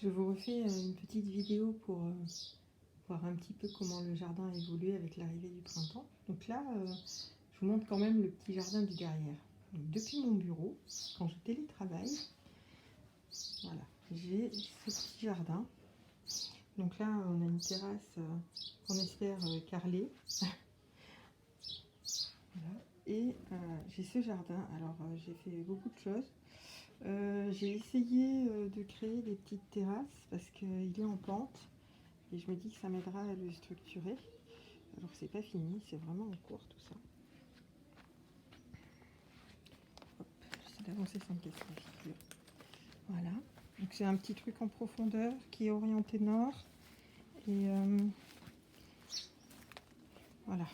Je vous refais une petite vidéo pour voir un petit peu comment le jardin a évolué avec l'arrivée du printemps. Donc là, je vous montre quand même le petit jardin du derrière. Donc, depuis mon bureau, quand je télétravaille, voilà, j'ai ce petit jardin. Donc là, on a une terrasse qu'on espère carrelée. Voilà. Et j'ai ce jardin. Alors, j'ai fait beaucoup de choses. J'ai essayé de créer des petites terrasses parce qu'il est en pente et je me dis que ça m'aidera à le structurer. Alors c'est pas fini, c'est vraiment en cours tout ça. Hop, j'essaie d'avancer sans me casser la figure. Voilà, donc c'est un petit truc en profondeur qui est orienté nord et voilà.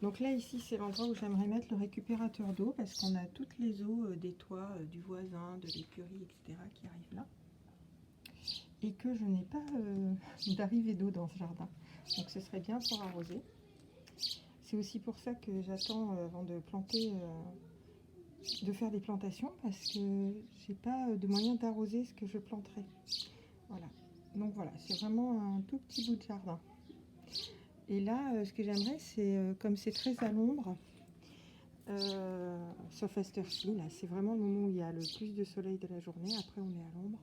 Donc là ici c'est l'endroit où j'aimerais mettre le récupérateur d'eau parce qu'on a toutes les eaux des toits du voisin, de l'écurie, etc. qui arrivent là. Et que je n'ai pas d'arrivée d'eau dans ce jardin. Donc ce serait bien pour arroser. C'est aussi pour ça que j'attends avant de planter, de faire des plantations, parce que j'ai pas de moyen d'arroser ce que je planterai. Voilà. Donc voilà, c'est vraiment un tout petit bout de jardin. Et là, ce que j'aimerais, c'est comme c'est très à l'ombre, sauf à cette heure-ci, là, c'est vraiment le moment où il y a le plus de soleil de la journée. Après, on est à l'ombre.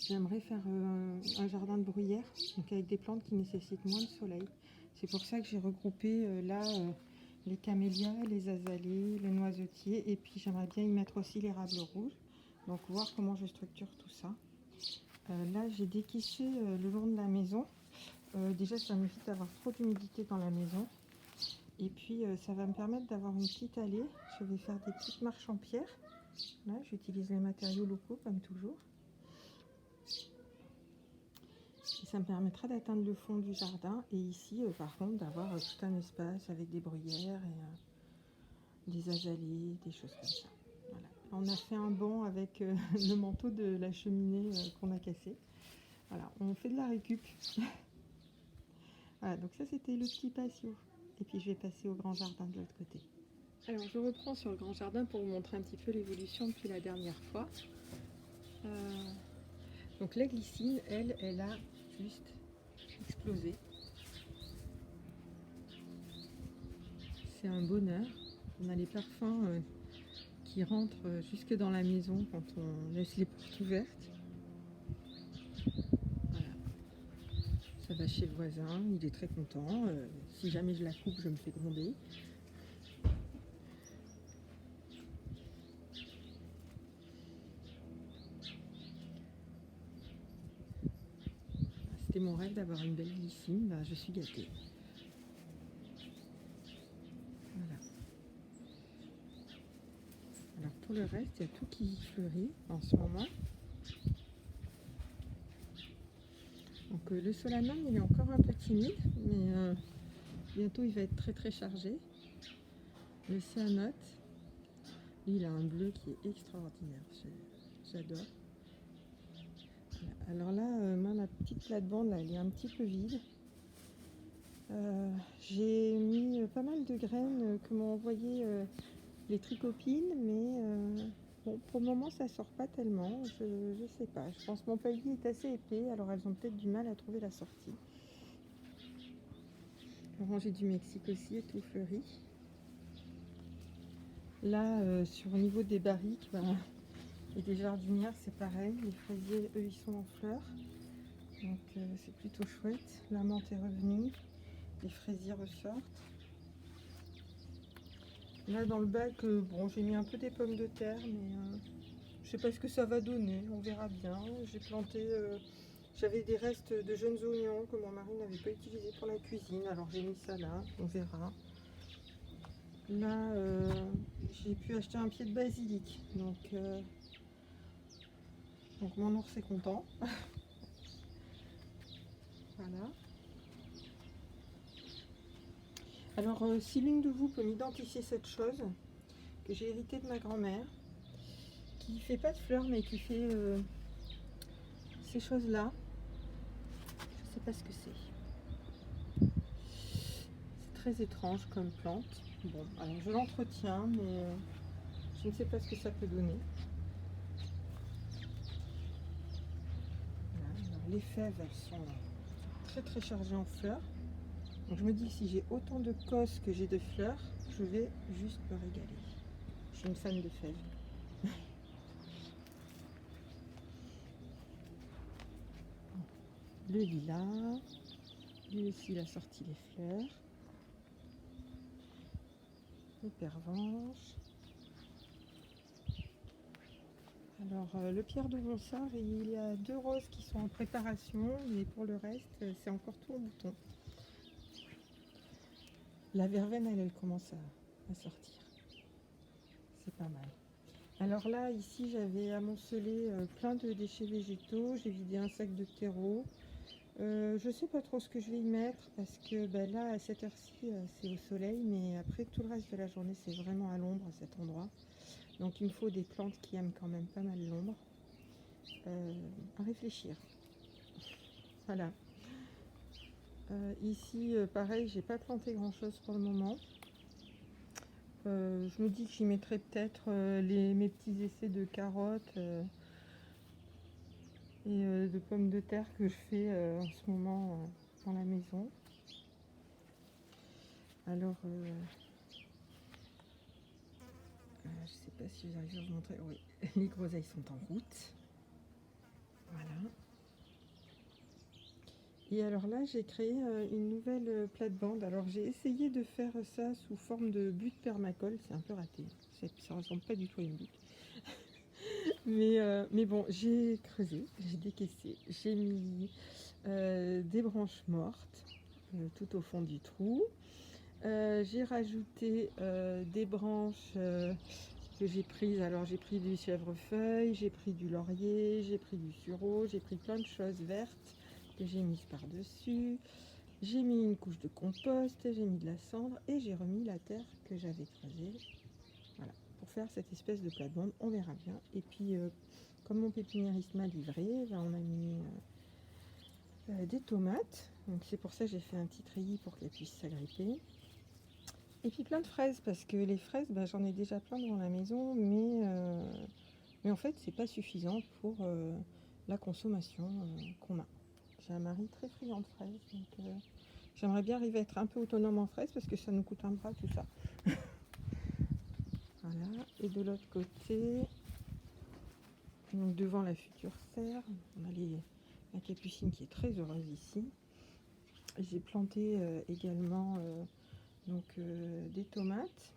J'aimerais faire un jardin de bruyère, donc avec des plantes qui nécessitent moins de soleil. C'est pour ça que j'ai regroupé là les camélias, les azalées, les noisetiers, et puis j'aimerais bien y mettre aussi l'érable rouge. Donc voir comment je structure tout ça. Là j'ai déquiché le long de la maison. Déjà ça m'évite d'avoir trop d'humidité dans la maison. Et puis ça va me permettre d'avoir une petite allée. Je vais faire des petites marches en pierre. Là j'utilise les matériaux locaux comme toujours. Et ça me permettra d'atteindre le fond du jardin et ici par contre d'avoir tout un espace avec des bruyères et des azalées, des choses comme ça. Voilà. On a fait un banc avec le manteau de la cheminée qu'on a cassé. Voilà, on fait de la récup. Voilà, donc ça c'était le petit patio. Et puis je vais passer au grand jardin de l'autre côté. Alors je reprends sur le grand jardin pour vous montrer un petit peu l'évolution depuis la dernière fois. Donc la glycine, elle a juste explosé. C'est un bonheur. On a les parfums qui rentrent jusque dans la maison quand on laisse les portes ouvertes. Voilà. Ça va chez le voisin, il est très content. Si jamais je la coupe, je me fais gronder. C'était mon rêve d'avoir une belle glycine, bah, je suis gâtée. Voilà. Alors pour le reste, il y a tout qui fleurit en ce moment. Donc le solanum, il est encore un peu timide, mais bientôt il va être très très chargé. Le cyanote, lui, il a un bleu qui est extraordinaire, j'adore. Alors là, moi, ma petite plate-bande, là, elle est un petit peu vide. J'ai mis pas mal de graines que m'ont envoyé les tricopines, mais bon, pour le moment, ça sort pas tellement. Je sais pas. Je pense que mon palier est assez épais, alors elles ont peut-être du mal à trouver la sortie. L'oranger du Mexique aussi est tout fleuri. Là, sur au niveau des barriques, ben, et des jardinières, c'est pareil. Les fraisiers, eux, ils sont en fleurs. Donc c'est plutôt chouette. La menthe est revenue. Les fraisiers ressortent. Là dans le bac, bon, j'ai mis un peu des pommes de terre, mais je sais pas ce que ça va donner, on verra bien. J'ai planté, j'avais des restes de jeunes oignons que mon mari n'avait pas utilisé pour la cuisine, alors j'ai mis ça là, on verra. Là, j'ai pu acheter un pied de basilic, donc mon ours est content. Voilà. Alors, si l'une de vous peut m'identifier cette chose que j'ai héritée de ma grand-mère, qui fait pas de fleurs mais qui fait ces choses-là, je sais pas ce que c'est. C'est très étrange comme plante. Bon, alors je l'entretiens, mais je ne sais pas ce que ça peut donner. les fèves, elles sont très très chargées en fleurs. Donc je me dis, si j'ai autant de cosses que j'ai de fleurs, je vais juste me régaler. Je suis une fan de fèves. Le lilas, lui aussi il a sorti les fleurs. Le pervenche. Alors le Pierre de Ronsard, il y a 2 roses qui sont en préparation, mais pour le reste, c'est encore tout en bouton. La verveine, elle commence à sortir. C'est pas mal. Alors là, ici, j'avais amoncelé plein de déchets végétaux. J'ai vidé un sac de terreau. Je sais pas trop ce que je vais y mettre parce que là, à cette heure-ci, c'est au soleil, mais après, tout le reste de la journée, c'est vraiment à l'ombre à cet endroit. Donc, il me faut des plantes qui aiment quand même pas mal l'ombre. À réfléchir. Voilà. Ici, pareil, j'ai pas planté grand-chose pour le moment. Je me dis que j'y mettrai peut-être mes petits essais de carottes et de pommes de terre que je fais en ce moment dans la maison. Alors, je sais pas si j'arrive à vous montrer. Oui, les groseilles sont en route. Voilà. Et alors là, j'ai créé une nouvelle plate-bande. Alors j'ai essayé de faire ça sous forme de butte permacole. C'est un peu raté. Ça ressemble pas du tout à une butte. Mais bon, j'ai creusé, j'ai décaissé, j'ai mis des branches mortes tout au fond du trou. J'ai rajouté des branches que j'ai prises. Alors j'ai pris du chèvrefeuille, j'ai pris du laurier, j'ai pris du sureau, j'ai pris plein de choses vertes que j'ai mises par-dessus. J'ai mis une couche de compost, j'ai mis de la cendre et j'ai remis la terre que j'avais creusée. Voilà, pour faire cette espèce de plate-bande, on verra bien. Et puis, comme mon pépiniériste m'a livré, on a mis des tomates. Donc c'est pour ça que j'ai fait un petit treillis pour qu'elles puissent s'agripper. Et puis plein de fraises, parce que les fraises, j'en ai déjà plein dans la maison, mais en fait, c'est pas suffisant pour la consommation qu'on a. J'ai un mari très friand de fraises, donc j'aimerais bien arriver à être un peu autonome en fraises, parce que ça nous coûte un bras tout ça. Voilà, et de l'autre côté, donc devant la future serre, on a la capucine qui est très heureuse ici. J'ai planté également des tomates,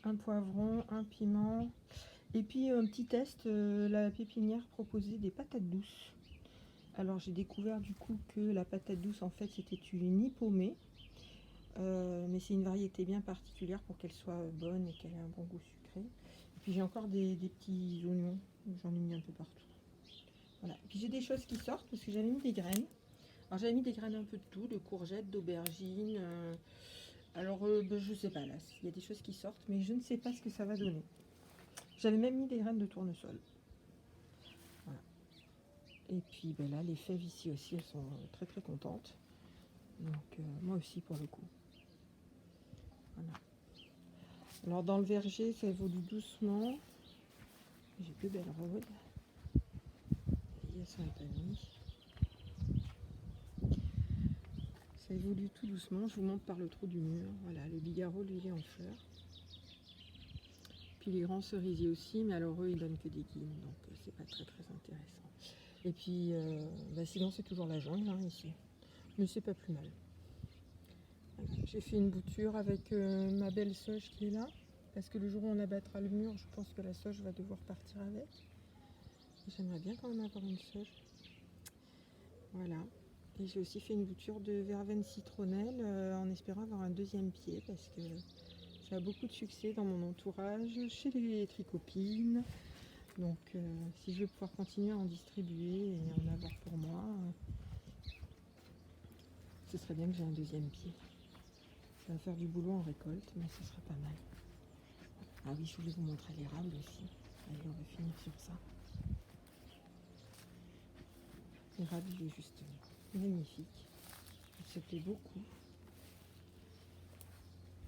un poivron, un piment, et puis un petit test, la pépinière proposait des patates douces. Alors j'ai découvert du coup que la patate douce en fait c'était une hippomée, mais c'est une variété bien particulière pour qu'elle soit bonne et qu'elle ait un bon goût sucré. Et puis j'ai encore des petits oignons, j'en ai mis un peu partout. Voilà. Et puis j'ai des choses qui sortent parce que j'avais mis des graines. Alors j'avais mis des graines un peu de tout, de courgettes, d'aubergines. Je sais pas là, il y a des choses qui sortent, mais je ne sais pas ce que ça va donner. J'avais même mis des graines de tournesol. Voilà. Et puis là, les fèves ici aussi, elles sont très très contentes. Donc moi aussi pour le coup. Voilà. Alors dans le verger, ça évolue doucement. J'ai deux belles rôdes. Elles sont épanouies. Ça évolue tout doucement. Je vous montre par le trou du mur. Voilà, le bigarreau, lui, il est en fleurs. Puis les grands cerisiers aussi, mais alors eux, ils donnent que des guines, donc c'est pas très très intéressant. Et puis, sinon, c'est toujours la jungle ici. Mais c'est pas plus mal. Voilà. J'ai fait une bouture avec ma belle sauge qui est là. Parce que le jour où on abattra le mur, je pense que la sauge va devoir partir avec. J'aimerais bien quand même avoir une sauge. Voilà. Et j'ai aussi fait une bouture de verveine citronnelle en espérant avoir un deuxième pied parce que ça a beaucoup de succès dans mon entourage, chez les tricopines. Donc si je veux pouvoir continuer à en distribuer et en avoir pour moi, ce serait bien que j'ai un deuxième pied. Ça va faire du boulot en récolte, mais ce serait pas mal. Ah oui, je voulais vous montrer l'érable aussi. Allez, on va finir sur ça. L'érable, il est juste magnifique. Il se plaît beaucoup.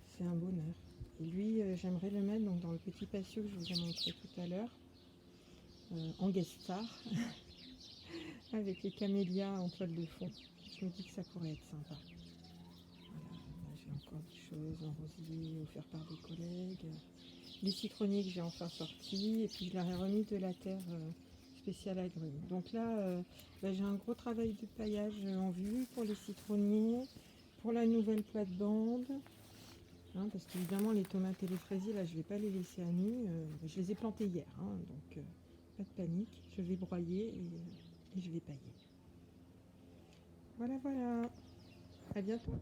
C'est un bonheur. Et lui, j'aimerais le mettre donc, dans le petit patio que je vous ai montré tout à l'heure, en guest star. avec les camélias en toile de fond. Je me dis que ça pourrait être sympa. Voilà, là, j'ai encore des choses en rosier offertes par des collègues. Les citronniers que j'ai enfin sortis. Et puis je leur ai remis de la terre spéciale agrumes. Donc là, j'ai un gros travail de paillage en vue pour les citronniers, pour la nouvelle plate-bande. Hein, parce qu'évidemment, les tomates et les fraisiers, là, je ne vais pas les laisser à nu. Je les ai plantés hier, hein, donc pas de panique. Je vais broyer et je vais pailler. Voilà, voilà. À bientôt.